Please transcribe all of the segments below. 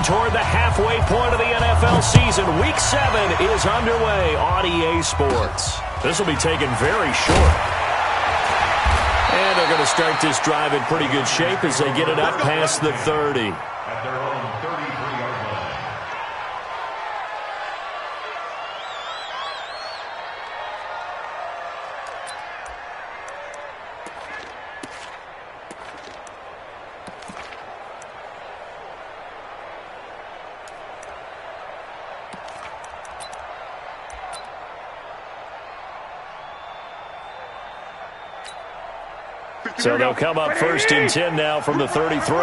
toward the halfway point of the NFL season. Week 7 is underway on EA Sports. This will be taken very short. And they're going to start this drive in pretty good shape as they get it up past the 30. At their own 33-yard line. So they'll come up 1st and 10 now from the 33.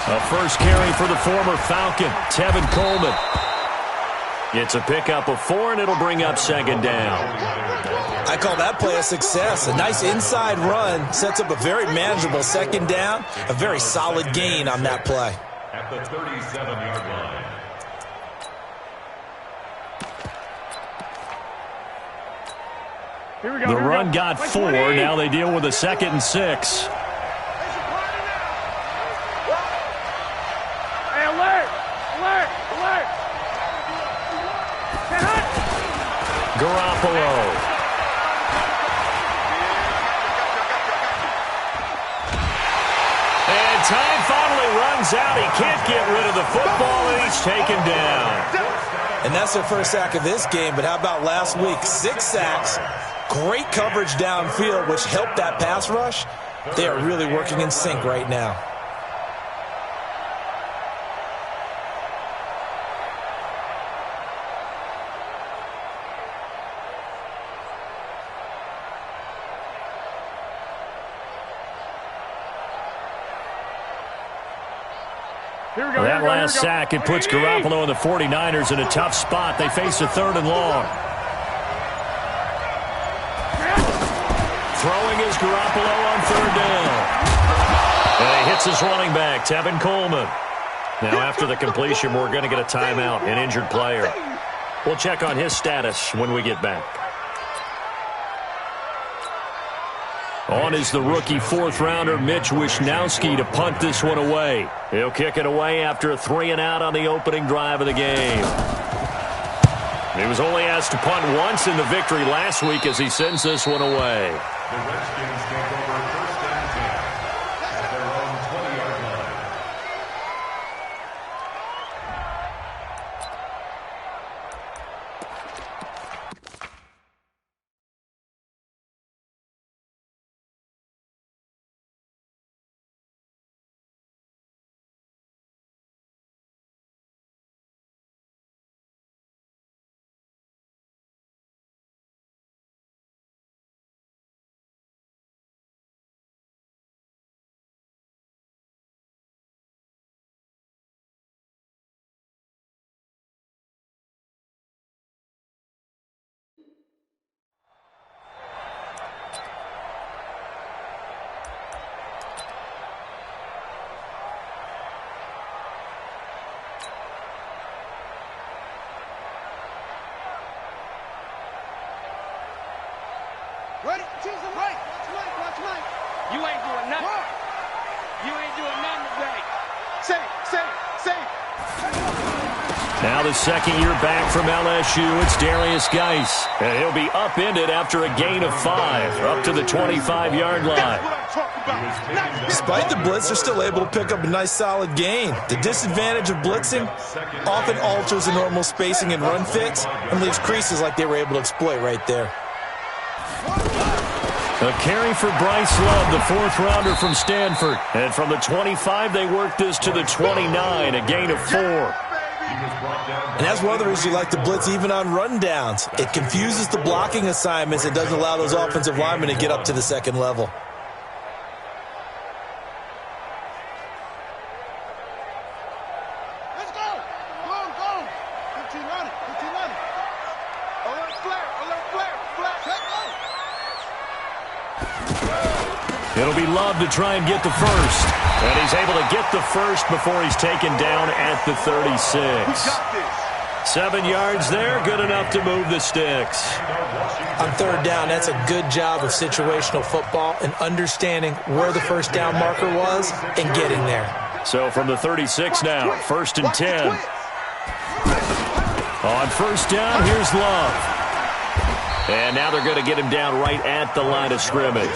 A first carry for the former Falcon, Tevin Coleman. It's a pickup of 4, and it'll bring up 2nd down. I call that play a success. A nice inside run sets up a very manageable 2nd down. A very solid gain on that play. At the 37-yard line. The run got 4. Now they deal with a 2nd and 6. Garoppolo. And time finally runs out. He can't get rid of the football, and he's taken down. And that's their first sack of this game, but how about last week? 6 sacks, great coverage downfield, which helped that pass rush. They are really working in sync right now. That last sack, it puts Garoppolo and the 49ers in a tough spot. They face a 3rd and long. Throwing is Garoppolo on 3rd down. And he hits his running back, Tevin Coleman. Now after the completion, we're going to get a timeout, an injured player. We'll check on his status when we get back. On is the rookie 4th-rounder Mitch Wishnowsky to punt this one away. He'll kick it away after a 3-and-out on the opening drive of the game. He was only asked to punt once in the victory last week as he sends this one away. The Redskins take over 1st and 10 at their own 20-yard line. Ready? Right. Watch Mike. You ain't doing nothing. You ain't doing nothing today. Say. Now the 2nd year back from LSU, it's Darius Geis. And he'll be upended after a gain of 5, up to the 25-yard line. Despite the blitz, they're still able to pick up a nice solid gain. The disadvantage of blitzing often alters the normal spacing and run fits and leaves creases like they were able to exploit right there. A carry for Bryce Love, the 4th-rounder from Stanford. And from the 25, they work this to the 29, a gain of 4. And that's one of the reasons you like to blitz even on rundowns. It confuses the blocking assignments and doesn't allow those offensive linemen to get up to the 2nd level. Let's go. Go. 15 running. Alert flare. It'll be Love to try and get the first. And he's able to get the first before he's taken down at the 36. 7 yards there, good enough to move the sticks. On third down, that's a good job of situational football and understanding where the first down marker was and getting there. So from the 36 now, 1st and 10. On first down, here's Love. And now they're going to get him down right at the line of scrimmage.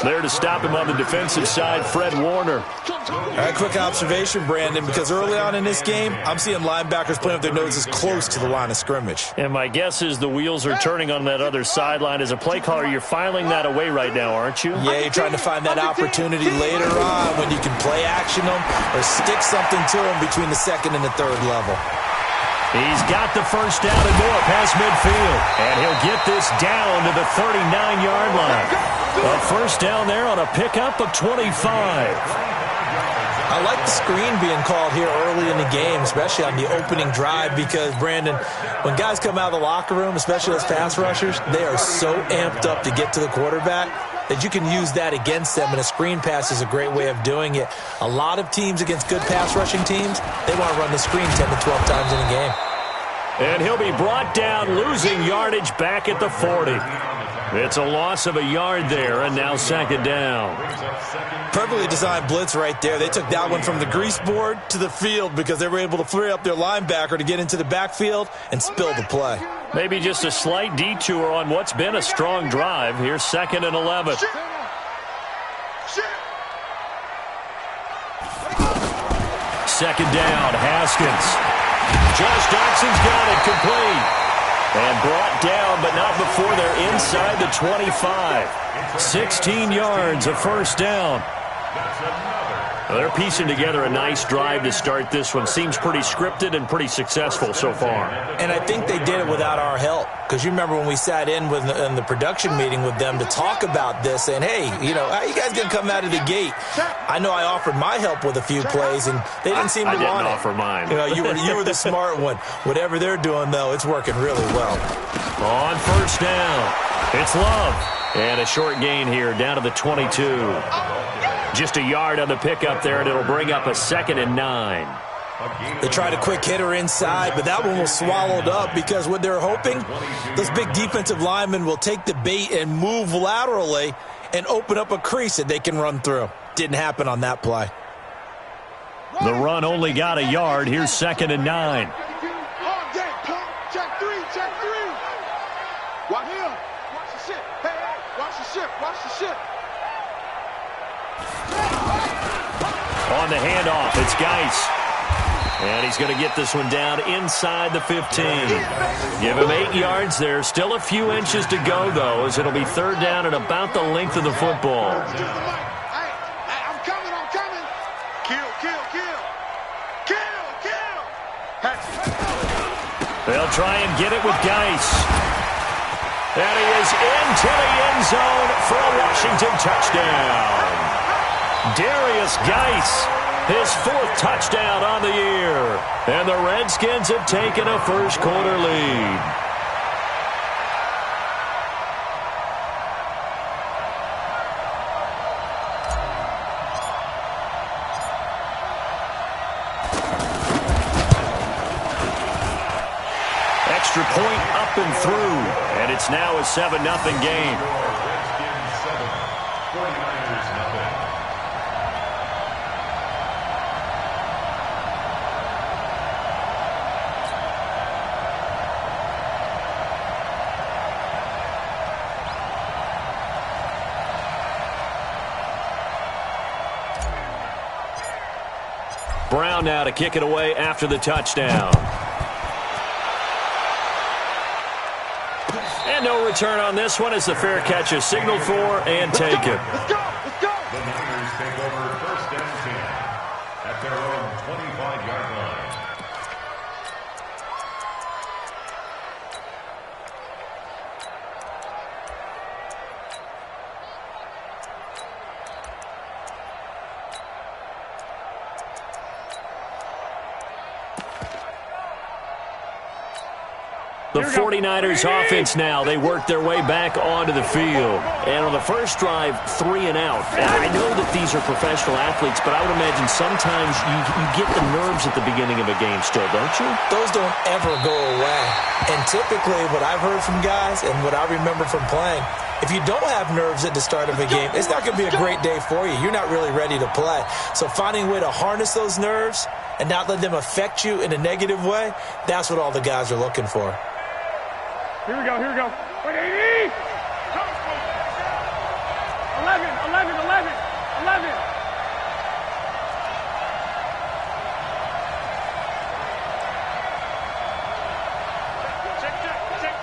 There to stop him on the defensive side, Fred Warner. All right, quick observation, Brandon, because early on in this game, I'm seeing linebackers playing with their noses close to the line of scrimmage. And my guess is the wheels are turning on that other sideline. As a play caller, you're filing that away right now, aren't you? Yeah, you're trying to find that opportunity later on when you can play action them or stick something to them between the second and the third level. He's got the first down and more past midfield. And he'll get this down to the 39-yard line. A first down there on a pickup of 25. I like the screen being called here early in the game, especially on the opening drive, because, Brandon, when guys come out of the locker room, especially as pass rushers, they are so amped up to get to the quarterback that you can use that against them, and a screen pass is a great way of doing it. A lot of teams against good pass rushing teams, they want to run the screen 10 to 12 times in a game. And he'll be brought down, losing yardage back at the 40. It's a loss of a yard there, and now 2nd down. Perfectly designed blitz right there. They took that one from the grease board to the field because they were able to free up their linebacker to get into the backfield and spill the play. Maybe just a slight detour on what's been a strong drive. Here's 2nd and 11. Second down, Haskins. Josh Doxson's got it complete. And brought down, but not before they're inside the 25. 16 yards, a first down. Well, they're piecing together a nice drive to start this one. Seems pretty scripted and pretty successful so far. And I think they did it without our help. Because you remember when we sat in the production meeting with them to talk about this, saying, hey, you know, how you guys going to come out of the gate? I know I offered my help with a few plays, and they didn't seem to want it. I didn't offer mine. You know, you were the smart one. Whatever they're doing, though, it's working really well. On first down, it's Love. And a short gain here, down to the 22. Just a yard on the pickup there, and it'll bring up a 2nd and 9. They tried a quick hitter inside, but that one was swallowed up because what they're hoping, those big defensive linemen will take the bait and move laterally and open up a crease that they can run through. Didn't happen on that play. The run only got a yard. Here's 2nd and 9. Check three. Watch him. Watch the ship. Hey, watch the ship. Watch the ship. On the handoff, it's Geis. And he's going to get this one down inside the 15. Give him 8 yards there. Still a few inches to go, though, as it'll be 3rd down and about the length of the football. Hey, I'm coming. Kill. They'll try and get it with Geis. And he is into the end zone for a Washington touchdown. Darius Geis, his 4th touchdown on the year. And the Redskins have taken a first quarter lead. Extra point up and through. And it's now a 7-0 game. Redskins 7, 49ers nothing. Brown now to kick it away after the touchdown. And no return on this one as the fair catch is signaled for and taken. Let's go. The Niners take over 1st and 10 at their own 25-yard line. The the 49ers offense now. They work their way back onto the field. And on the first drive, 3 and out. I know that these are professional athletes, but I would imagine sometimes you get the nerves at the beginning of a game still, don't you? Those don't ever go away. And typically what I've heard from guys and what I remember from playing, if you don't have nerves at the start of a game, it's not going to be a great day for you. You're not really ready to play. So finding a way to harness those nerves and not let them affect you in a negative way, that's what all the guys are looking for. Here we go, here we go. 180! 11, 11, 11, 11.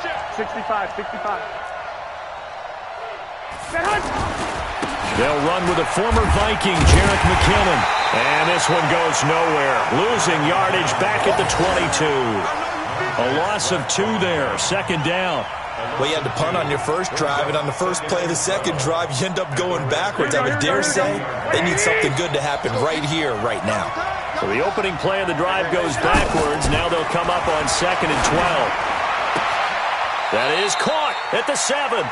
Check. 65, 65. They'll run with a former Viking, Jerick McKinnon. And this one goes nowhere. Losing yardage back at the 22. A loss of 2 there. Second down. Well, you had to punt on your first drive, and on the first play of the second drive, you end up going backwards. I would dare say they need something good to happen right here, right now. So the opening play of the drive goes backwards. Now they'll come up on 2nd and 12. That is caught at the 7.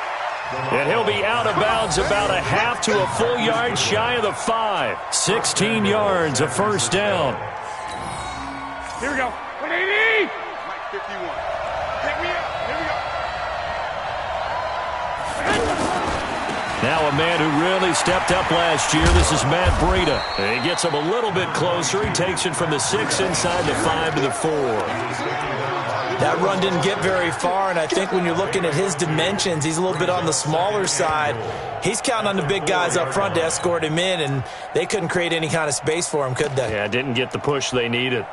And he'll be out of bounds about a half to a full yard shy of the 5. 16 yards, a first down. Here we go. 180! Mike 51. Pick me up. Here we go. Now a man who really stepped up last year. This is Matt Breida. And he gets him a little bit closer. He takes it from the 6 inside the 5 to the 4. That run didn't get very far, and I think when you're looking at his dimensions, he's a little bit on the smaller side. He's counting on the big guys up front to escort him in, and they couldn't create any kind of space for him, could they? Yeah, didn't get the push they needed.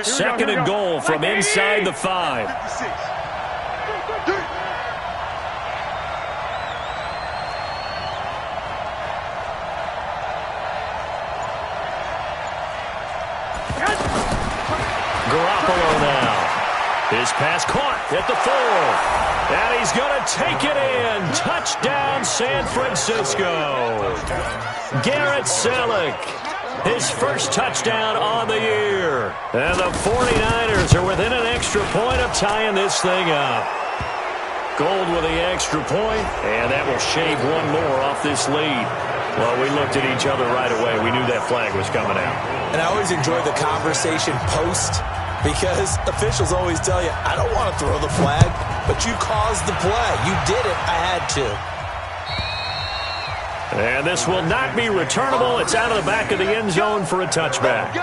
Second and goal from inside the 5. 56. Garoppolo now. His pass caught at the 4. And he's going to take it in. Touchdown, San Francisco. Garrett Selleck. His first touchdown on the year. And the 49ers are within an extra point of tying this thing up. Gold with the extra point, and that will shave one more off this lead. Well, we looked at each other right away. We knew that flag was coming out. And I always enjoy the conversation post, because officials always tell you, I don't want to throw the flag, but you caused the play. You did it. I had to. And this will not be returnable. It's out of the back of the end zone for a touchback.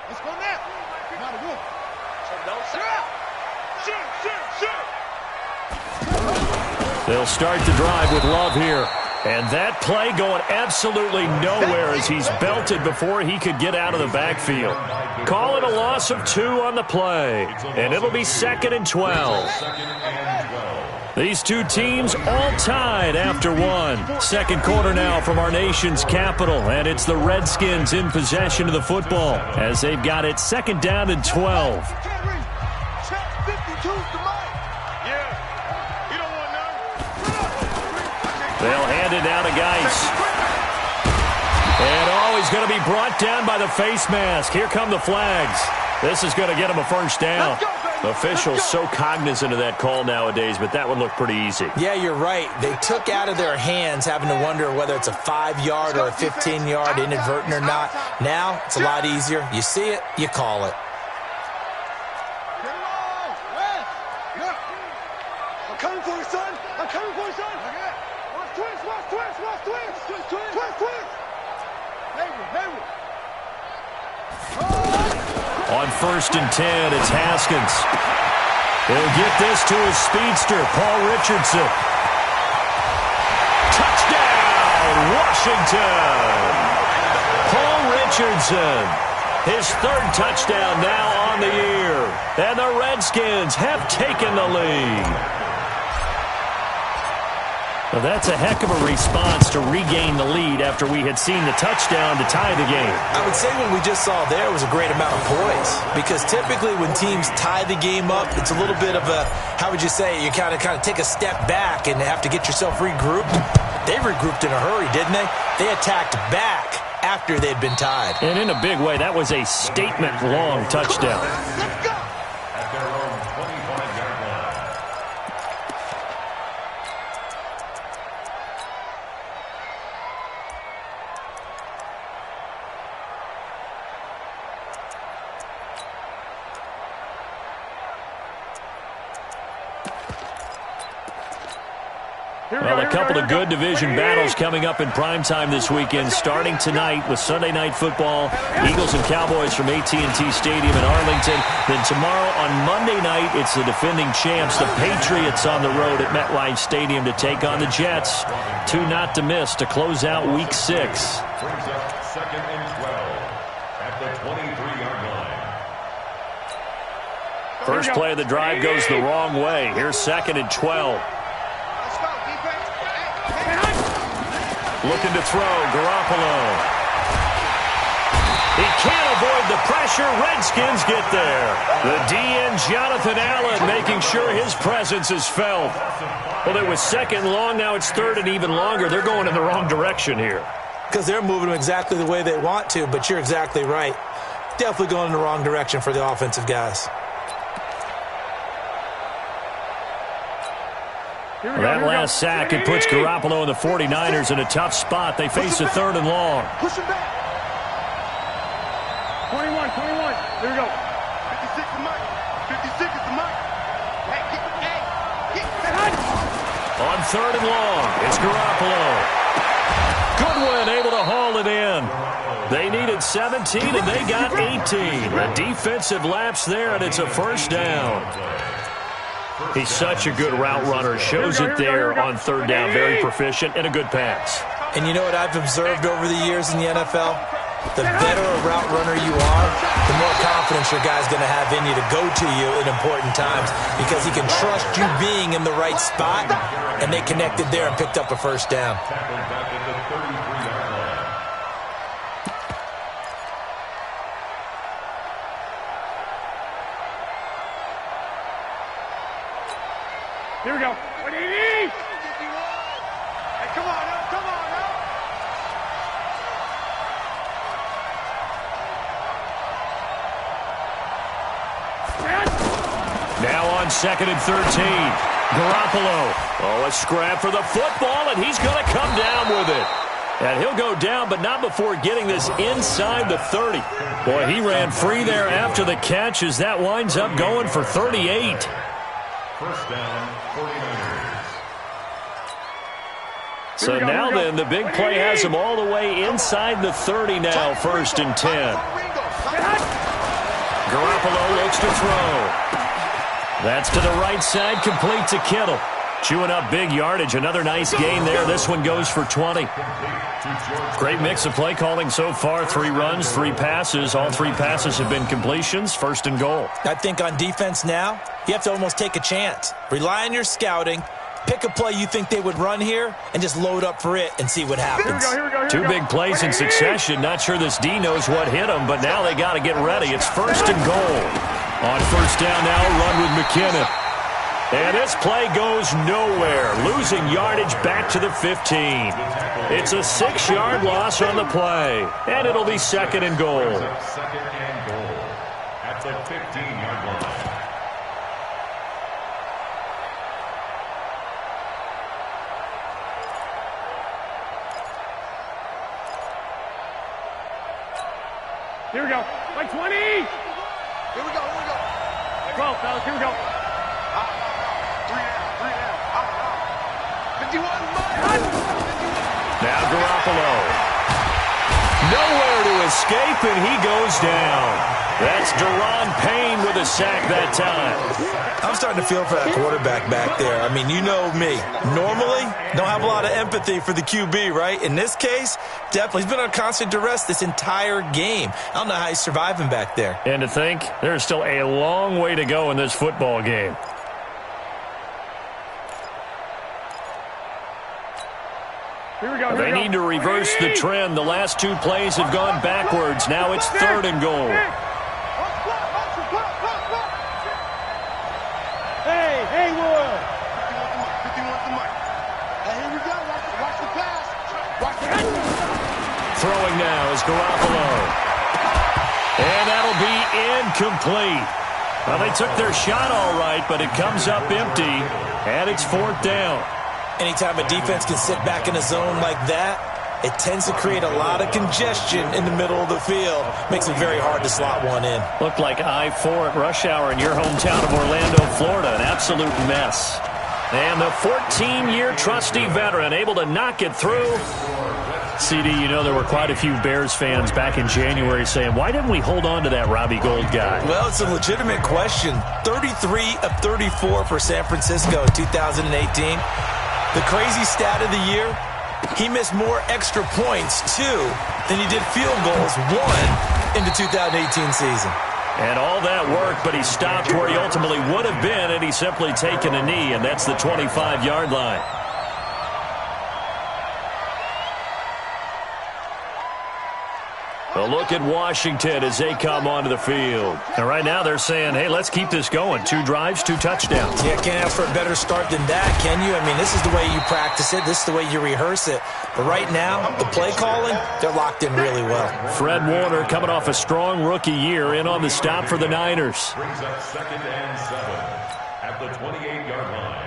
Let's go now. Not a good. They'll start the drive with Love here. And that play going absolutely nowhere as he's belted before he could get out of the backfield. Call it a loss of 2 on the play. And it'll be 2nd and 12. These two teams all tied after 1. Second quarter now from our nation's capital. And it's the Redskins in possession of the football as they've got it 2nd down and 12. They'll hand it down to Geis. And, he's going to be brought down by the face mask. Here come the flags. This is going to get him a first down. Officials so cognizant of that call nowadays, but that would look pretty easy. Yeah, you're right. They took out of their hands having to wonder whether it's a 5-yard or a 15-yard inadvertent or not. Now, it's a lot easier. You see it, you call it. I'm coming for you, son. I'm coming for you, son. Watch twist, watch twist, watch twist. Twist, twist, twist, twist. Hayward. On 1st and 10, it's Haskins. He'll get this to his speedster, Paul Richardson. Touchdown, Washington! Paul Richardson, his 3rd touchdown now on the year. And the Redskins have taken the lead. Well, that's a heck of a response to regain the lead after we had seen the touchdown to tie the game. I would say what we just saw there was a great amount of poise, because typically when teams tie the game up, it's a little bit of a, how would you say, you kind of take a step back and have to get yourself regrouped. They regrouped in a hurry, didn't they? They attacked back after they'd been tied. And in a big way, that was a statement-long touchdown. Let's go. At their own 25-yard line. Well, a couple of good division battles coming up in primetime this weekend, starting tonight with Sunday Night Football, Eagles and Cowboys from AT&T Stadium in Arlington. Then tomorrow on Monday night, it's the defending champs, the Patriots, on the road at MetLife Stadium to take on the Jets. Two not to miss to close out Week 6. Brings up 2nd and 12 at the 23-yard line. First play of the drive goes the wrong way. Here's 2nd and 12. Let's go, defense. Looking to throw, Garoppolo. He can't avoid the pressure. Redskins get there. The DN, Jonathan Allen, making sure his presence is felt. Well, it was 2nd and long. Now it's 3rd and even longer. They're going in the wrong direction here. Because they're moving them exactly the way they want to, but you're exactly right. Definitely going in the wrong direction for the offensive guys. Well, that last sack, it puts Garoppolo and the 49ers in a tough spot. They face a 3rd and long. Push him back. 21. Here we go. 56 is Mike. 56 is the Mike. Hey. On 3rd and long, it's Garoppolo. Goodwin able to haul it in. They needed 17, and they got 18. A defensive lapse there, and it's a 1st down. He's such a good route runner. Shows it there on 3rd down. Very proficient and a good pass. And you know what I've observed over the years in the NFL? The better a route runner you are, the more confidence your guy's going to have in you to go to you in important times, because he can trust you being in the right spot, and they connected there and picked up a 1st down. Tackled back at the 33-yard line. Here we go. What do you need? Hey, come on now. Now on 2nd and 13. Garoppolo. Oh, a scrap for the football, and he's going to come down with it. And he'll go down, but not before getting this inside the 30. Boy, he ran free there after the catch as that winds up going for 38. 1st down, 49ers. So now then, the big play has him all the way inside the 30 now, 1st and 10. Garoppolo looks to throw. That's to the right side, complete to Kittle. Chewing up big yardage. Another nice gain there. This one goes for 20. Great mix of play calling so far. 3 runs, 3 passes. All 3 passes have been completions. 1st and goal. I think on defense now, you have to almost take a chance. Rely on your scouting. Pick a play you think they would run here and just load up for it and see what happens. Here we go. 2 big plays in succession. Not sure this D knows what hit him, but now they got to get ready. It's 1st and goal. On 1st down now, run with McKinnon. And this play goes nowhere. Losing yardage back to the 15. It's a 6-yard loss on the play. And it'll be 2nd and goal. 2nd and goal at the 15-yard line. Here we go. Like 20. Here we go. 12, fellas. Here we go. 3 down. 51. Now Garoppolo. Nowhere to escape, and he goes down. That's Daron Payne with a sack that time. I'm starting to feel for that quarterback back there. I mean, you know me. Normally, don't have a lot of empathy for the QB, right? In this case, definitely. He's been on constant duress this entire game. I don't know how he's surviving back there. And to think, there's still a long way to go in this football game. They need to reverse the trend. The last two plays have gone backwards. Now it's 3rd and goal. Hey, Haywood. 51. Hey, here we go. Watch the pass. Watch the pass. Throwing now is Garoppolo. And that'll be incomplete. Well, they took their shot all right, but it comes up empty, and it's 4th down. Anytime a defense can sit back in a zone like that, it tends to create a lot of congestion in the middle of the field. Makes it very hard to slot one in. Looked like I-4 at rush hour in your hometown of Orlando, Florida. An absolute mess. And the 14-year trusty veteran able to knock it through. CD, you know there were quite a few Bears fans back in January saying, why didn't we hold on to that Robbie Gould guy? Well, it's a legitimate question. 33 of 34 for San Francisco in 2018. The crazy stat of the year, he missed more extra points, 2, than he did field goals, 1, in the 2018 season. And all that work, but he stopped where he ultimately would have been had he simply taken a knee, and that's the 25-yard line. A look at Washington as they come onto the field. And right now they're saying, hey, let's keep this going. 2 drives, 2 touchdowns. Yeah, can't ask for a better start than that, can you? I mean, this is the way you practice it. This is the way you rehearse it. But right now, the play calling, they're locked in really well. Fred Warner coming off a strong rookie year in on the stop for the Niners. Brings up 2nd and 7 at the 28-yard line.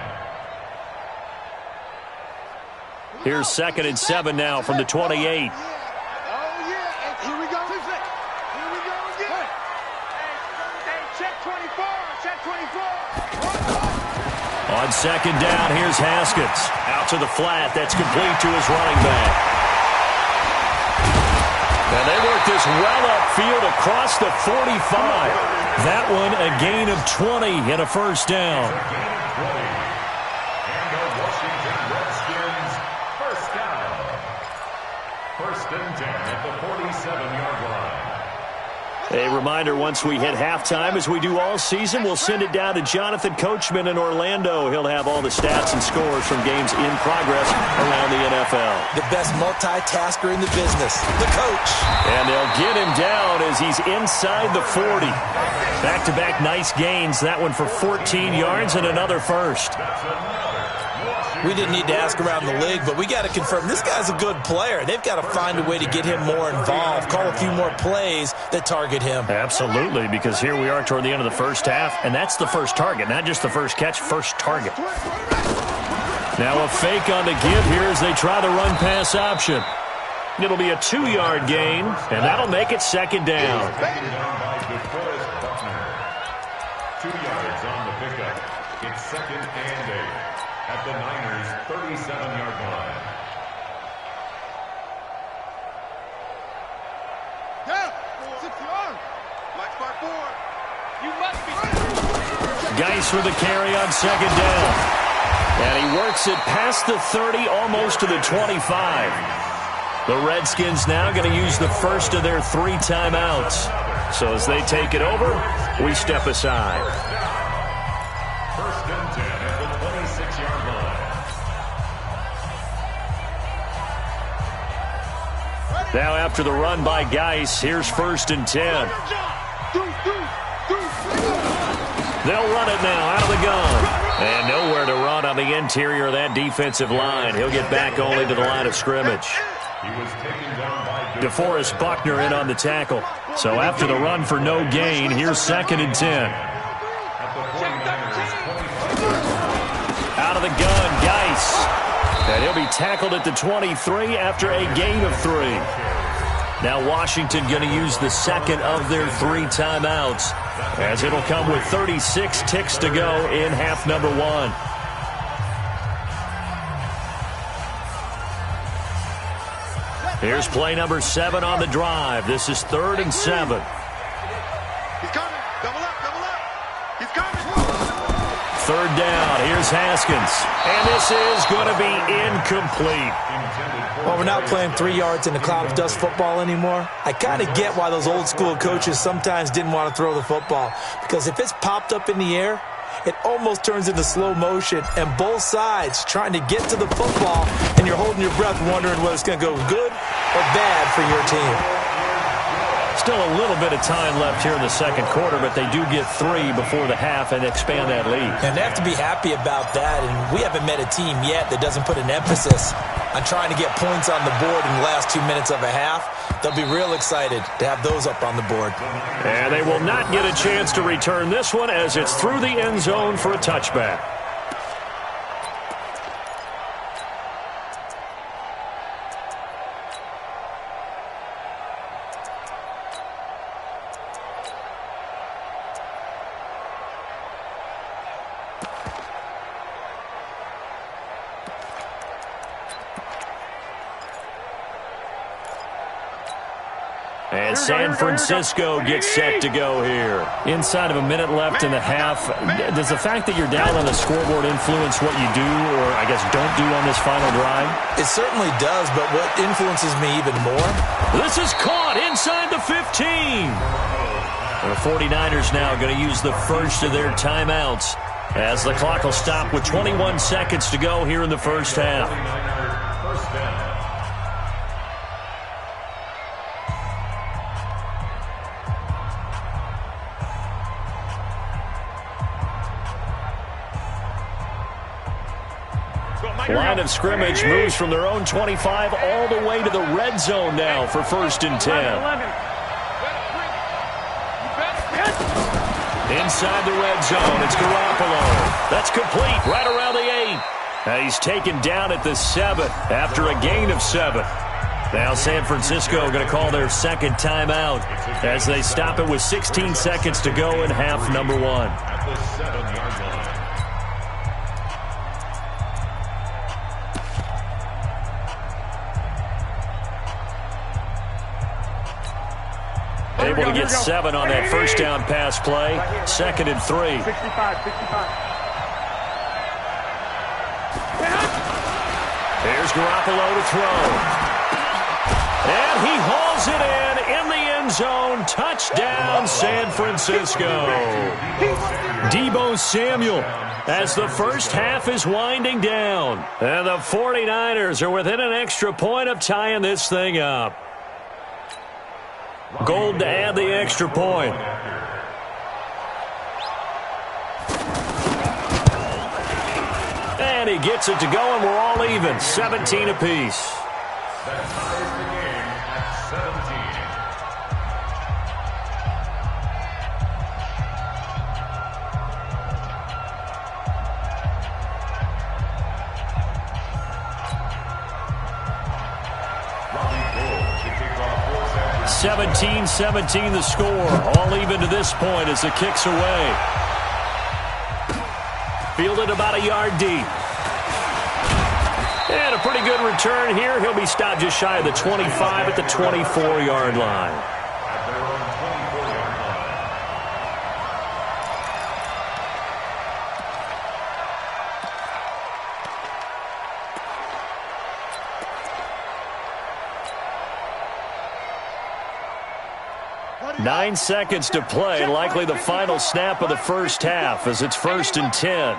Here's 2nd and 7 now from the 28. Here we go. Here we go again. Hey, check 24. Check 24. On 2nd down, here's Haskins. Out to the flat. That's complete to his running back. And they work this well upfield across the 45. That one a gain of 20 and a 1st down. And the Washington Redskins, 1st down. 1st and 10 at the 47-yard line. A reminder, once we hit halftime, as we do all season, we'll send it down to Jonathan Coachman in Orlando. He'll have all the stats and scores from games in progress around the NFL. The best multitasker in the business, the coach. And they'll get him down as he's inside the 40. Back-to-back nice gains. That one for 14 yards and another 1st. We didn't need to ask around the league, but we got to confirm this guy's a good player. They've got to find a way to get him more involved, call a few more plays that target him. Absolutely, because here we are toward the end of the 1st half, and that's the first target, not just the first catch, first target. Now a fake on the give here as they try the run-pass option. It'll be a 2-yard gain, and that'll make it 2nd down. 2 yards on the pickup. It's 2nd and 8 at the Niners' 37-yard line. Geis with the carry on 2nd down. And he works it past the 30, almost to the 25. The Redskins now going to use the first of their 3 timeouts. So as they take it over, we step aside. 1st and 10 at the 26-yard line. Now after the run by Geis, here's 1st and 10. They'll run it now out of the gun. And nowhere to run on the interior of that defensive line. He'll get back only to the line of scrimmage. He was taken down by DeForest Buckner in on the tackle. So after the run for no gain, here's 2nd and 10. Out of the gun, Geis. And he'll be tackled at the 23 after a gain of 3. Now Washington going to use the 2nd of their 3 timeouts, as it'll come with 36 ticks to go in half number 1. Here's play number 7 on the drive. This is 3rd and 7. He's coming. Double up. He's coming. 3rd down. Here's Haskins. And this is going to be incomplete. Well, we're not playing 3 yards in a cloud of dust football anymore. I kind of get why those old school coaches sometimes didn't want to throw the football. Because if it's popped up in the air, it almost turns into slow motion, and both sides trying to get to the football, and you're holding your breath wondering whether it's going to go good or bad for your team. Still a little bit of time left here in the second quarter, but they do get 3 before the half and expand that lead. And they have to be happy about that, and we haven't met a team yet that doesn't put an emphasis on trying to get points on the board in the last 2 minutes of a half. They'll be real excited to have those up on the board. And they will not get a chance to return this one as it's through the end zone for a touchback. And San Francisco gets set to go here. Inside of a minute left in the half, does the fact that you're down on the scoreboard influence what you do, or I guess don't do on this final drive? It certainly does, but what influences me even more? This is caught inside the 15. The 49ers now going to use the first of their timeouts as the clock will stop with 21 seconds to go here in the first half. Line of scrimmage moves from their own 25 all the way to the red zone now for 1st and 10. Inside the red zone, it's Garoppolo. That's complete right around the 8. He's taken down at the 7 after a gain of 7. Now San Francisco going to call their second timeout as they stop it with 16 seconds to go in half number 1. At the 7-yard line. Able to get 7 on that first down pass play. 2nd and 3. 65. Here's Garoppolo to throw. And he hauls it in the end zone. Touchdown, San Francisco. Deebo Samuel as the first half is winding down. And the 49ers are within an extra point of tying this thing up. Gold to add the extra point. And he gets it to go, and we're all even. 17 apiece. That ties the game at 17. Robbie Gould to kick off 17-17 the score. All even to this point as the kick's away. Fielded about a yard deep. And a pretty good return here. He'll be stopped just shy of the 25 at the 24-yard line. At their own 24-yard line. Nine seconds to play, likely the final snap of the first half as it's 1st and 10.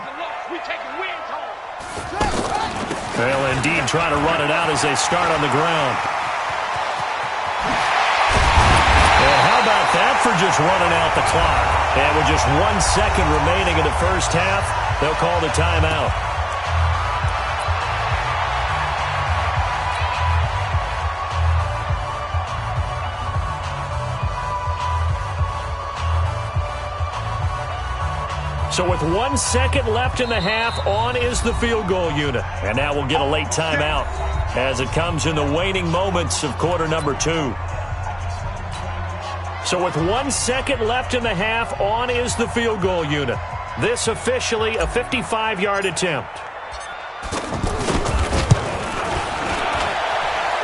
They'll indeed try to run it out as they start on the ground. And how about that for just running out the clock? And with just 1 second remaining in the first half, they'll call the timeout. So with 1 second left in the half, on is the field goal unit. And now we'll get a late timeout as it comes in the waning moments of quarter number 2. So with 1 second left in the half, on is the field goal unit. This officially a 55-yard attempt.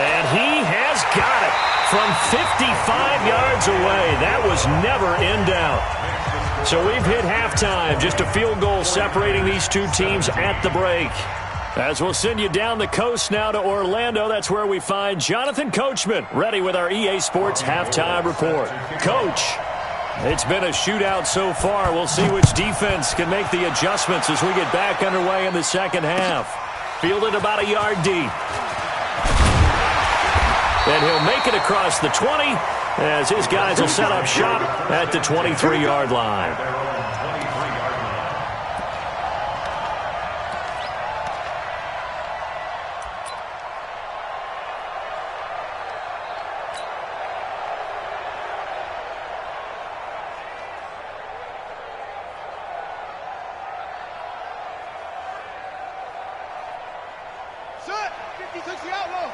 And he has got it from 55 yards away. That was never in doubt. So we've hit halftime. Just a field goal separating these two teams at the break. As we'll send you down the coast now to Orlando, that's where we find Jonathan Coachman ready with our EA Sports Halftime Report. Coach. It's been a shootout so far. We'll see which defense can make the adjustments as we get back underway in the second half. Fielded about a yard deep. And he'll make it across the 20 as his guys will set up shop at the 23-yard line. Set. 50 takes the outlaw.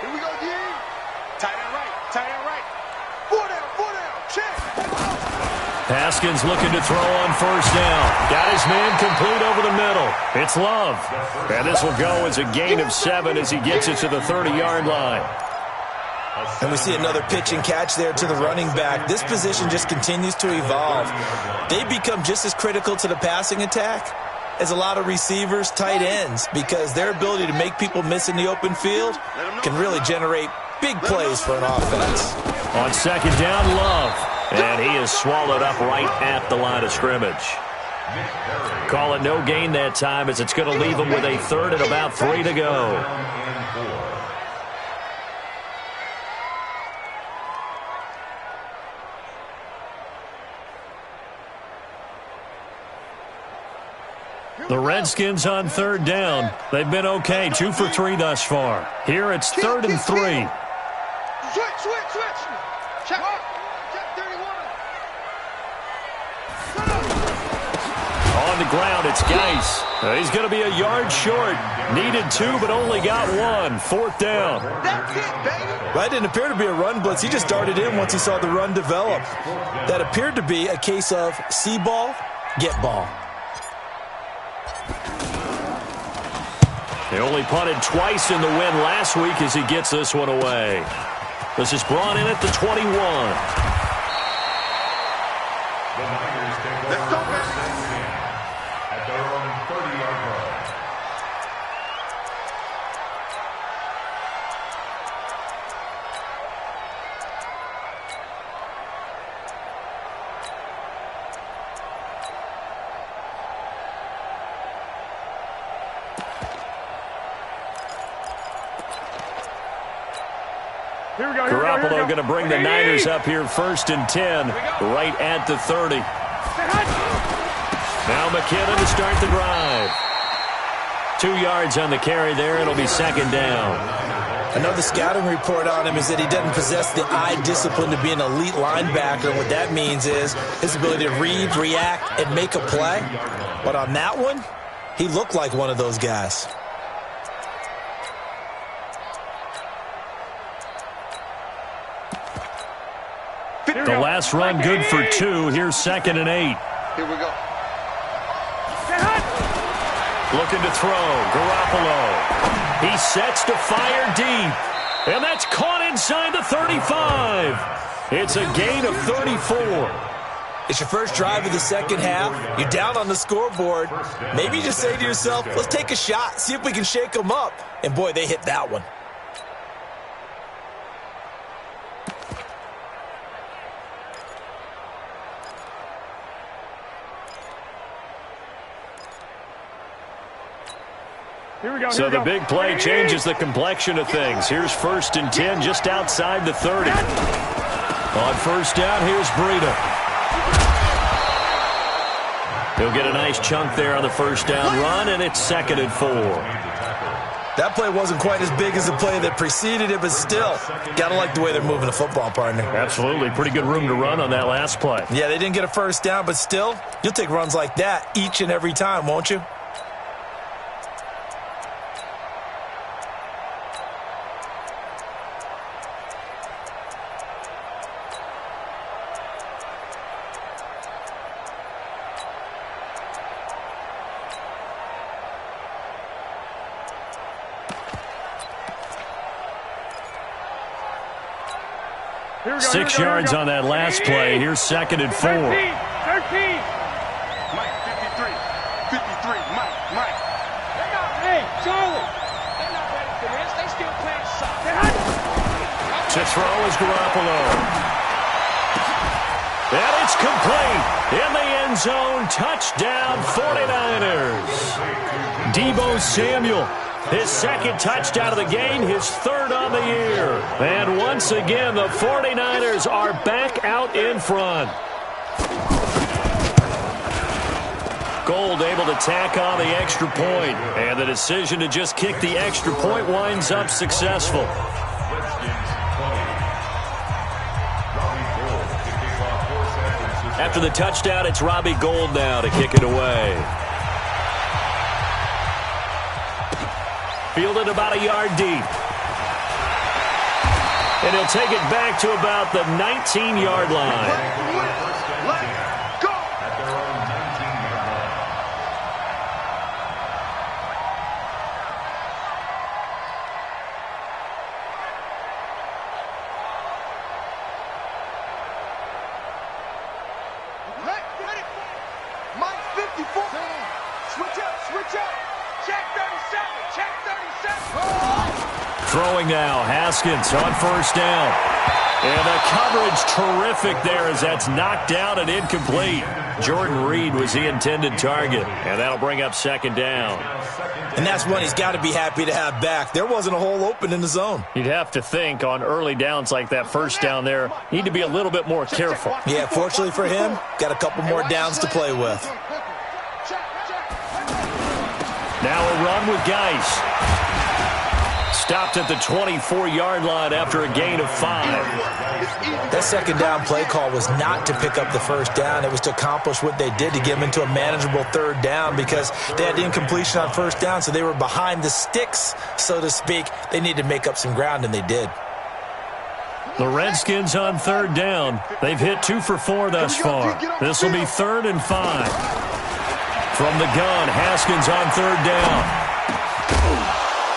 Here we go, D. Tight end right. Tight end right. Four down. Check. Haskins looking to throw on first down. Got his man complete over the middle. It's Love. And this will go as a gain of 7 as he gets it to the 30-yard line. And we see another pitch and catch there to the running back. This position just continues to evolve. They become just as critical to the passing attack as a lot of receivers, tight ends, because their ability to make people miss in the open field can really generate big plays for an offense. On second down, Love. And he is swallowed up right at the line of scrimmage. Call it no gain that time as it's going to leave him with a third and about 3 to go. The Redskins on third down. They've been okay, 2 for 3 thus far. Here it's 3rd and 3. Switch. Check 31. On the ground, it's Geis. He's going to be a yard short. Needed 2, but only got 1. 4th down. That's it, baby. That didn't appear to be a run blitz. He just darted in once he saw the run develop. That appeared to be a case of see ball, get ball. They only punted twice in the win last week as he gets this one away. This is brought in at the 21. The Niners take over first and 10 at their own 30-yard line. Garoppolo going to bring the Niners up here 1st and 10, right at the 30. Now McKinnon to start the drive. 2 yards on the carry there. It'll be 2nd down. Another scouting report on him is that he doesn't possess the eye discipline to be an elite linebacker. What that means is his ability to read, react, and make a play. But on that one, he looked like one of those guys. The last run good for 2. Here's 2nd and 8. Here we go. Looking to throw. Garoppolo. He sets to fire deep. And that's caught inside the 35. It's a gain of 34. It's your first drive of the second half. You're down on the scoreboard. Maybe you just say to yourself, let's take a shot, see if we can shake them up. And boy, they hit that one. So the big play changes the complexion of things. Here's 1st and 10 just outside the 30. On first down, here's Breida. He'll get a nice chunk there on the first down run, and it's 2nd and 4. That play wasn't quite as big as the play that preceded it, but still, gotta like the way they're moving the football, partner. Absolutely. Pretty good room to run on that last play. Yeah, they didn't get a first down, but still, you'll take runs like that each and every time, won't you? Six yards on that last play. Here's 2nd and 4. 13. Mike, 53. 53. Mike. Hey, Charlie. They're not ready for this. They still playing soccer. To throw is Garoppolo. And it's complete. In the end zone, touchdown 49ers. Deebo Samuel, his second touchdown of the game, his third on the year. And once again, the 49ers are back out in front. Gould able to tack on the extra point, and the decision to just kick the extra point winds up successful. After the touchdown, it's Robbie Gould now to kick it away. Fielded about a yard deep. And he'll take it back to about the 19-yard line. Throwing now, Haskins on first down. And the coverage terrific there as that's knocked down and incomplete. Jordan Reed was the intended target, and that'll bring up second down. And that's one he's got to be happy to have back. There wasn't a hole open in the zone. You'd have to think on early downs like that first down there, need to be a little bit more careful. Yeah, fortunately for him, got a couple more downs to play with. Now a run with Geis. Stopped at the 24-yard line after a gain of 5. That second down play call was not to pick up the first down. It was to accomplish what they did to get them into a manageable third down because they had incompletion on first down, so they were behind the sticks, so to speak. They needed to make up some ground, and they did. The Redskins on third down. They've hit 2 for 4 thus far. This will be 3rd and 5. From the gun, Haskins on third down.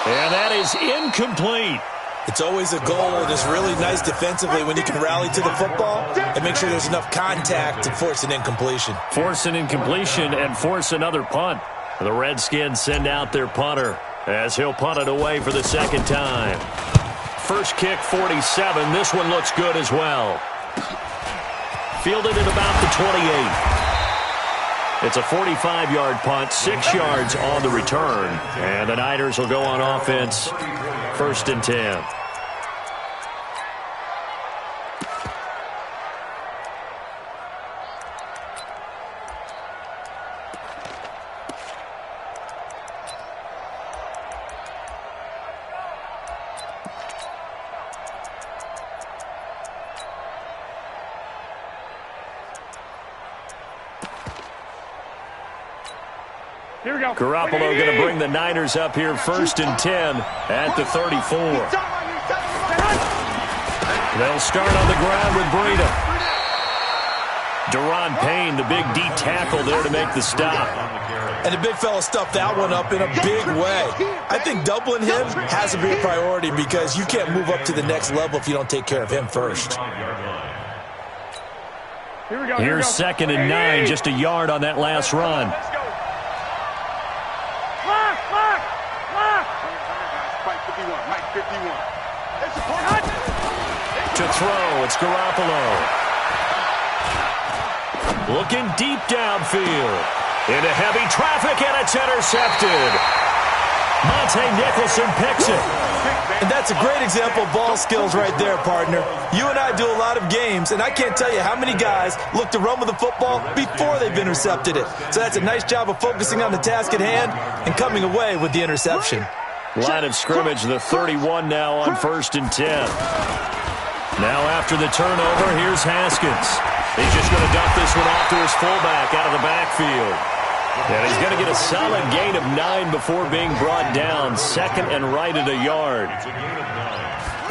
And that is incomplete. It's always a goal, and it's really nice defensively when you can rally to the football and make sure there's enough contact to force an incompletion. Force an incompletion and force another punt. The Redskins send out their punter as he'll punt it away for the second time. First kick, 47. This one looks good as well. Fielded at about the 28. It's a 45-yard punt, 6 yards on the return. And the Niners will go on offense, 1st and 10. Garoppolo going to bring the Niners up here 1st and 10 at the 34. They'll start on the ground with Breida. Daron Payne, the big D tackle there to make the stop. And the big fella stuffed that one up in a big way. I think doubling him has to be a priority because you can't move up to the next level if you don't take care of him first. Here's 2nd and 9, just a yard on that last run. To throw, it's Garoppolo. Looking deep downfield. Into heavy traffic, and it's intercepted. Monte Nicholson picks it. And that's a great example of ball skills right there, partner. You and I do a lot of games, and I can't tell you how many guys look to run with the football before they've intercepted it. So that's a nice job of focusing on the task at hand and coming away with the interception. Line of scrimmage, the 31 now on 1st and 10. Now after the turnover, here's Haskins. He's just going to dump this one off to his fullback out of the backfield. And he's going to get a solid gain of 9 before being brought down. 2nd and right at a yard.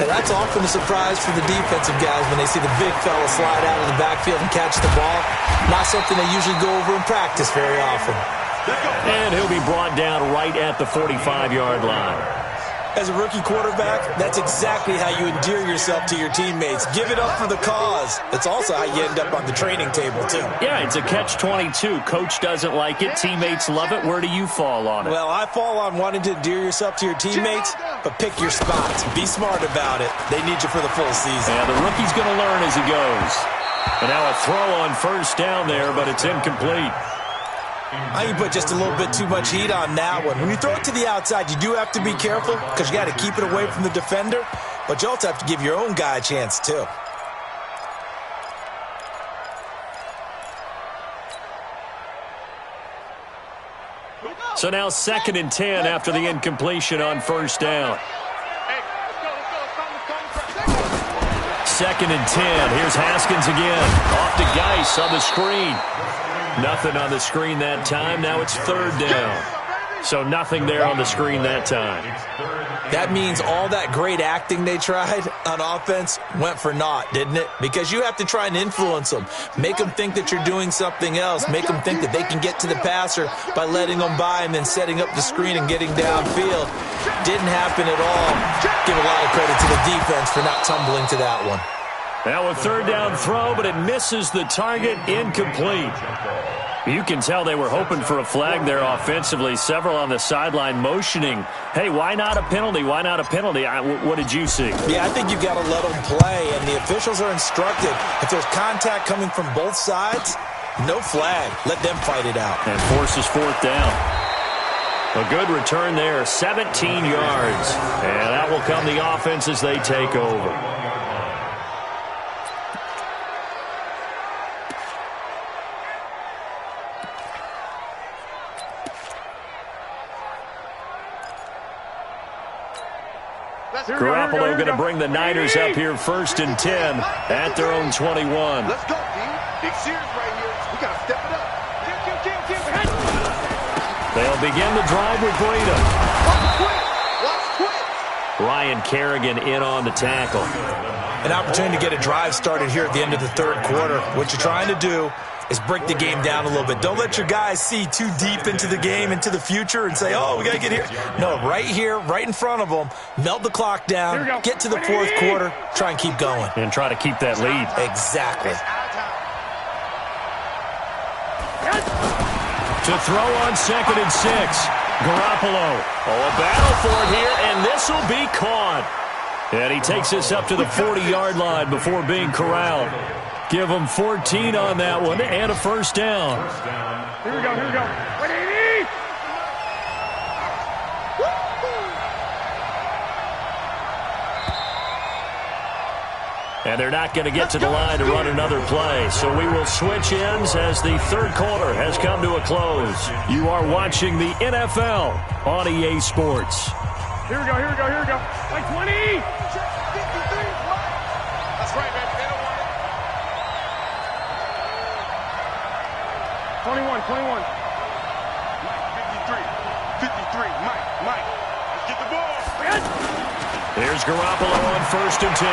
And that's often a surprise for the defensive guys when they see the big fella slide out of the backfield and catch the ball. Not something they usually go over in practice very often. And he'll be brought down right at the 45-yard line. As a rookie quarterback, that's exactly how you endear yourself to your teammates. Give it up for the cause. It's also how you end up on the training table, too. Yeah, it's a catch-22. Coach doesn't like it. Teammates love it. Where do you fall on it? Well, I fall on wanting to endear yourself to your teammates, but pick your spots. Be smart about it. They need you for the full season. Yeah, the rookie's going to learn as he goes. And now a throw on first down there, but it's incomplete. I think you put just a little bit too much heat on that one. When you throw it to the outside, you do have to be careful because you got to keep it away from the defender, but you also have to give your own guy a chance too. So now 2nd and 10 after the incompletion on first down. 2nd and 10. Here's Haskins again. Off to Geis on the screen. Nothing on the screen that time. Now it's 3rd down. So nothing there on the screen that time. That means all that great acting they tried on offense went for naught, didn't it? Because you have to try and influence them. Make them think that you're doing something else. Make them think that they can get to the passer by letting them by and then setting up the screen and getting downfield. Didn't happen at all. Give a lot of credit to the defense for not tumbling to that one. Now a 3rd down throw, but it misses the target, incomplete. You can tell they were hoping for a flag there offensively. Several on the sideline motioning, hey, why not a penalty? Why not a penalty? What did you see? Yeah, I think you've got to let them play, and the officials are instructed. If there's contact coming from both sides, no flag. Let them fight it out. And forces 4th down. A good return there, 17 yards. And that will come the offense as they take over. Garoppolo going to bring the Niners up here 1st and 10 at their own 21. Let's go, team. Big series right here. We got to step it up. They'll begin the drive with Breida. Watch quick. Ryan Kerrigan in on the tackle. An opportunity to get a drive started here at the end of the 3rd quarter. What you're trying to do is break the game down a little bit. Don't let your guys see too deep into the game, into the future, and say, oh, we got to get here. No, right here, right in front of them, melt the clock down, get to the 4th quarter, try and keep going. And try to keep that lead. Exactly. To throw on 2nd and 6. Garoppolo. Oh, a battle for it here, and this will be caught. And he takes this up to the 40-yard line before being corralled. Give him 14 on that one and a 1st down. Here we go, here we go. And they're not going to get to the line to run another play. So we will switch ends as the 3rd quarter has come to a close. You are watching the NFL on EA Sports. Here we go, here we go, here we go. Like 20. That's right, man. They don't want it. 21. Mike, 53, Mike. Let's get the ball. Here's Garoppolo on 1st and 10.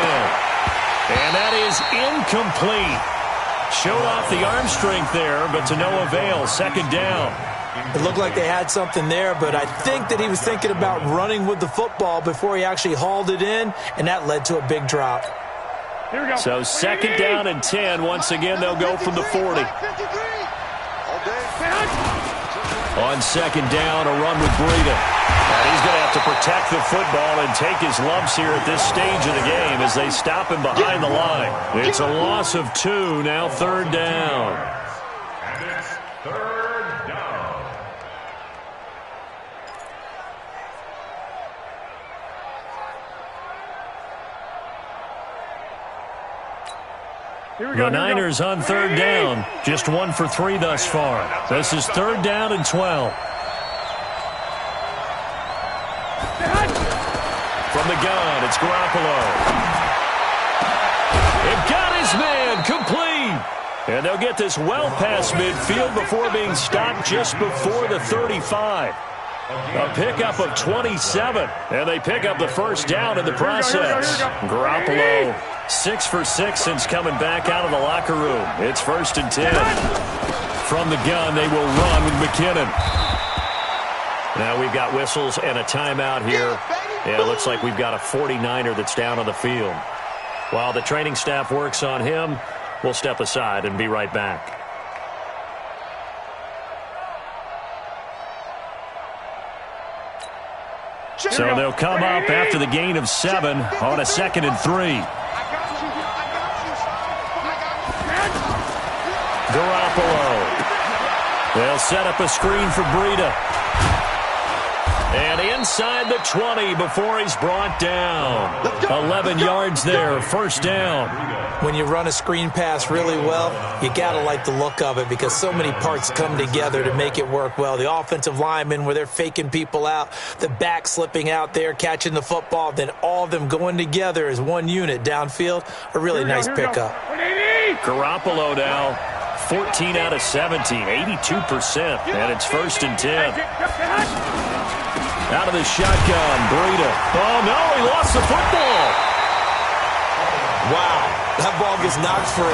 And that is incomplete. Showed off the arm strength there, but to no avail. 2nd down. It looked like they had something there, but I think that he was thinking about running with the football before he actually hauled it in, and that led to a big drop. Here we go. So 2nd down and 10. Once again, they'll go from the 40. On 2nd down, a run with Breida. And he's going to have to protect the football and take his lumps here at this stage of the game as they stop him behind the line. It's a loss of 2, now 3rd down. And it's 3rd down. The Niners on 3rd down. Just 1 for 3 thus far. This is 3rd down and 12. From the gun, it's Garoppolo. It got his man complete. And they'll get this well past midfield before being stopped just before the 35. A pickup of 27. And they pick up the 1st down in the process. Garoppolo, 6 for 6 since coming back out of the locker room. It's 1st and 10. From the gun, they will run with McKinnon. Now we've got whistles and a timeout here. Yeah, it looks like we've got a 49er that's down on the field. While the training staff works on him, we'll step aside and be right back. So they'll come up after the gain of 7 on a 2nd and 3. Garoppolo. They'll set up a screen for Breida. And inside the 20 before he's brought down. 11 yards there, first down. When you run a screen pass really well, you got to like the look of it because so many parts come together to make it work well. The offensive linemen where they're faking people out, the back slipping out there, catching the football, then all of them going together as one unit downfield. A really nice pickup. Garoppolo now, 14 out of 17, 82%, and it's first and 10. Out of the shotgun, Breida. Oh, no, he lost the football. Wow, that ball gets knocked free,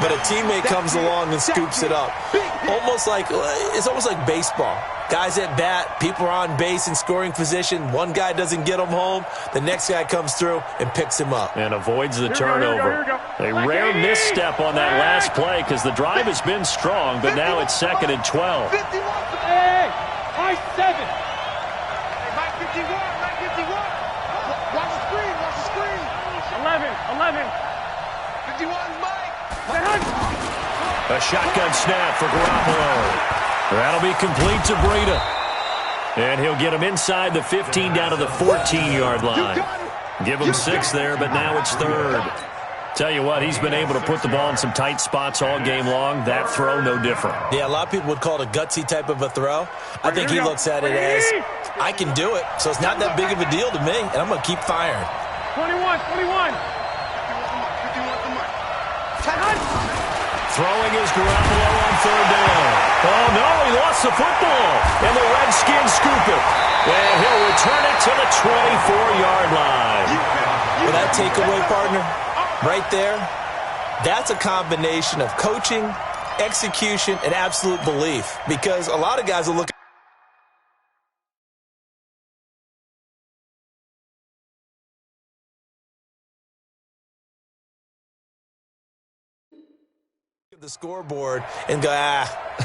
but a teammate comes along and scoops it up. It's almost like baseball. Guys at bat, people are on base in scoring position. One guy doesn't get him home. The next guy comes through and picks him up. And avoids the turnover. A rare misstep on that last play because the drive has been strong, but now it's second and 12. Hey, I 7. Mike 51, Mike 51. Watch the screen, watch the screen. 11. 51, Mike. A shotgun snap for Garoppolo. That'll be complete to Breida. And he'll get him inside the 15 down to the 14-yard line. Give him 6 there, but now it's third. Tell you what, he's been able to put the ball in some tight spots all game long. That throw, no different. Yeah, a lot of people would call it a gutsy type of a throw. I think he looks at it as, I can do it, so it's not that big of a deal to me, and I'm going to keep firing. 21. Throwing is Garoppolo on third down. Oh, no, he lost the football. And the Redskins scoop it. And he'll return it to the 24-yard line. Well, that takeaway, partner, right there, that's a combination of coaching, execution, and absolute belief. Because a lot of guys will look at the scoreboard and go,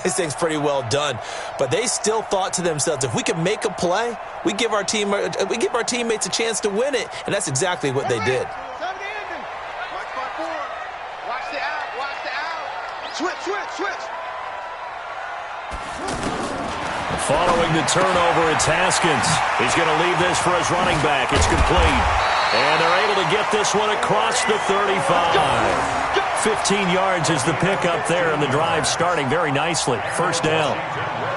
this thing's pretty well done. But they still thought to themselves, if we can make a play, we give our teammates a chance to win it. And that's exactly what they did. Watch the out. Switch. Following the turnover, it's Haskins. He's going to leave this for his running back. It's complete. And they're able to get this one across the 35. 15 yards is the pickup there, and the drive starting very nicely. First down.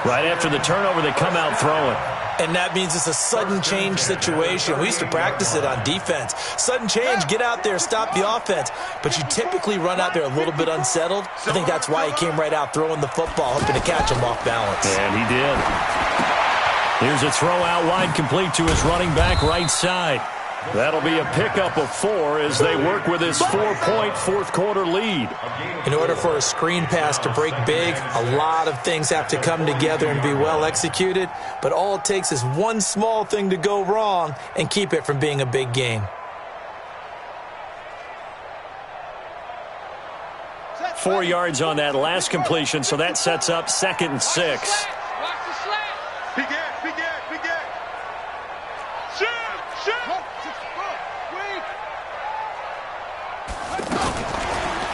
Right after the turnover, they come out throwing. And that means it's a sudden change situation. We used to practice it on defense. Sudden change, get out there, stop the offense. But you typically run out there a little bit unsettled. I think that's why he came right out throwing the football, hoping to catch him off balance. And he did. Here's a throw out wide, complete to his running back right side. That'll be a pickup of 4 as they work with his 4-point fourth-quarter lead. In order for a screen pass to break big, a lot of things have to come together and be well executed. But all it takes is one small thing to go wrong and keep it from being a big game. 4 yards on that last completion, so that sets up 2nd and 6.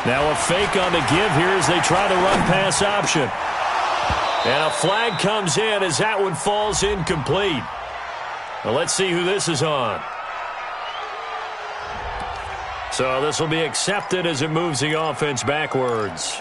Now a fake on the give here as they try to run pass option. And a flag comes in as that one falls incomplete. Well, let's see who this is on. So this will be accepted as it moves the offense backwards.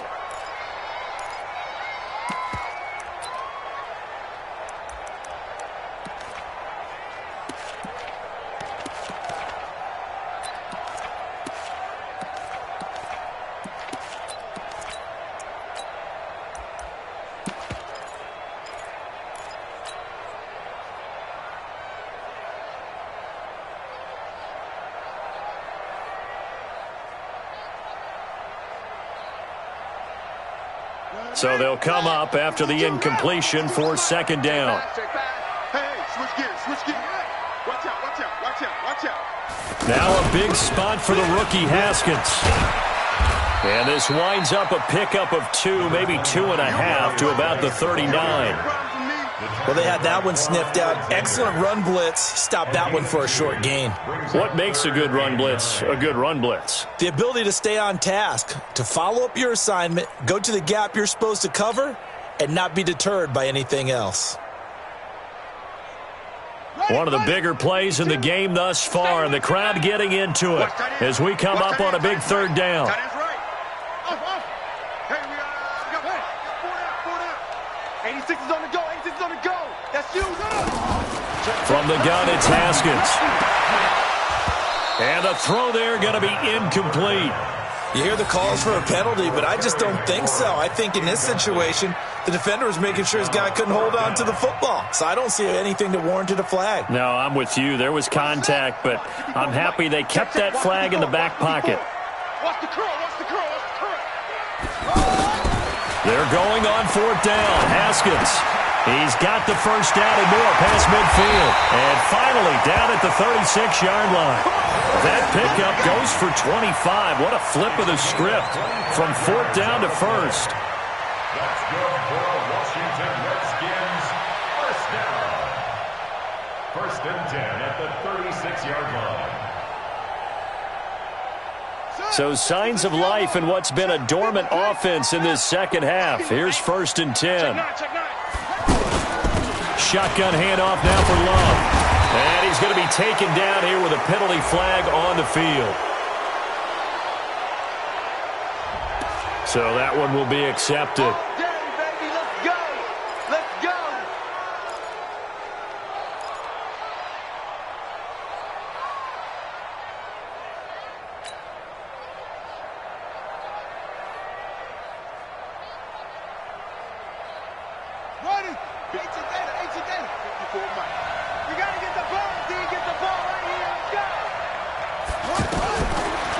So they'll come up after the incompletion for 2nd down. Now a big spot for the rookie Haskins. And this winds up a pickup of 2, maybe 2.5 to about the 39. Well, they had that one sniffed out. Excellent run blitz. Stopped that one for a short gain. What makes a good run blitz a good run blitz? The ability to stay on task, to follow up your assignment, go to the gap you're supposed to cover, and not be deterred by anything else. One of the bigger plays in the game thus far, and the crowd getting into it as we come up on a big third down. 86 is on the go. 86 is on the go. That's you. From the gun, it's Haskins. And the throw there going to be incomplete. You hear the calls for a penalty, but I just don't think so. I think in this situation, the defender was making sure his guy couldn't hold on to the football. So I don't see anything that warranted a flag. No, I'm with you. There was contact, but I'm happy they kept that flag in the back pocket. Watch the curl. Watch the curl. Watch the curl. They're going on fourth down. Haskins. He's got the first down and more past midfield. And finally down at the 36-yard line. That pickup goes for 25. What a flip of the script from fourth down to first. That's good for Washington Redskins. First down. First and 10 at the 36-yard line. So signs of life in what's been a dormant offense in this second half. Here's first and 10. Shotgun handoff now for Love. And he's going to be taken down here with a penalty flag on the field. So that one will be accepted.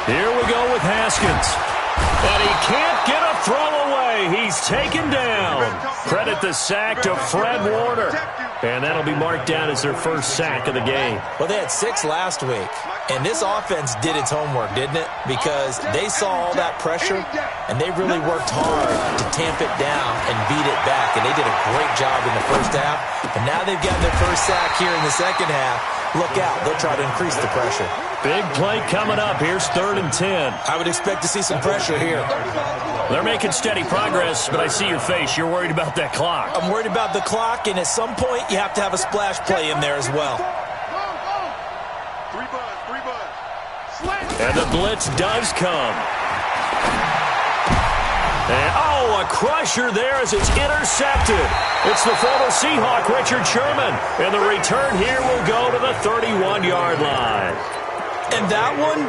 Here we go with Haskins. And he can't get a throw away. He's taken down. Credit the sack to Fred Warner. And that'll be marked down as their first sack of the game. Well, they had 6 last week. And this offense did its homework, didn't it? Because they saw all that pressure, and they really worked hard to tamp it down and beat it back. And they did a great job in the first half. And now they've gotten their first sack here in the second half. Look out. They'll try to increase the pressure. Big play coming up. Here's third and 10. I would expect to see some pressure here. They're making steady progress, but I see your face. You're worried about that clock. I'm worried about the clock, and at some point, you have to have a splash play in there as well. And the blitz does come. And, oh, a crusher there as it's intercepted. It's the former Seahawk, Richard Sherman. And the return here will go to the 31-yard line. And that one,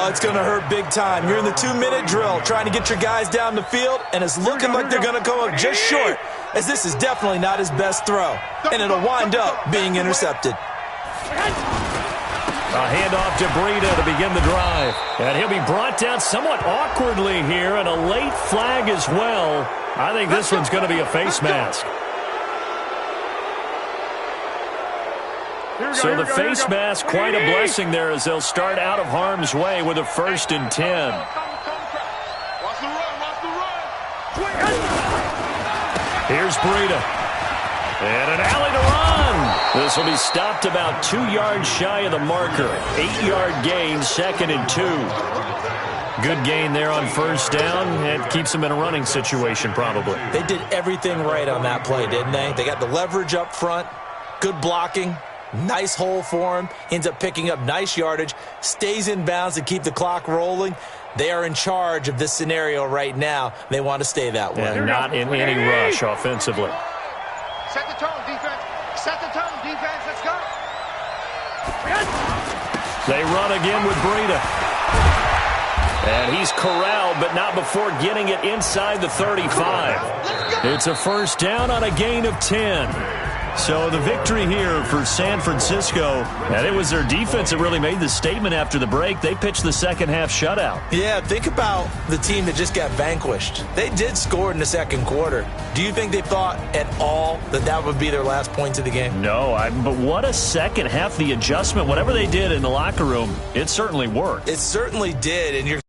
it's going to hurt big time. You're in the 2-minute drill trying to get your guys down the field, and it's looking like they're going to come up just short, as this is definitely not his best throw. And it'll wind up being intercepted. A handoff to Breida to begin the drive. And he'll be brought down somewhat awkwardly here, and a late flag as well. I think this one's going to be a face mask. So the face mask, quite a blessing there as they'll start out of harm's way with a first and 10. Here's Breida. And an alley to run. This will be stopped about 2 yards shy of the marker. 8-yard gain, 2nd and 2. Good gain there on first down. And keeps them in a running situation probably. They did everything right on that play, didn't they? They got the leverage up front, good blocking, nice hole for him, ends up picking up nice yardage, stays in bounds to keep the clock rolling. They are in charge of this scenario right now. They want to stay that way. And not in any rush offensively. Set the tone, defense. Set the tone, defense. Let's go. They run again with Breida. And he's corralled, but not before getting it inside the 35. It's a first down on a gain of 10. So the victory here for San Francisco, and it was their defense that really made the statement after the break. They pitched the second half shutout. Yeah, think about the team that just got vanquished. They did score in the second quarter. Do you think they thought at all that that would be their last points of the game? No, but what a second half. The adjustment, whatever they did in the locker room, it certainly worked. It certainly did, and you're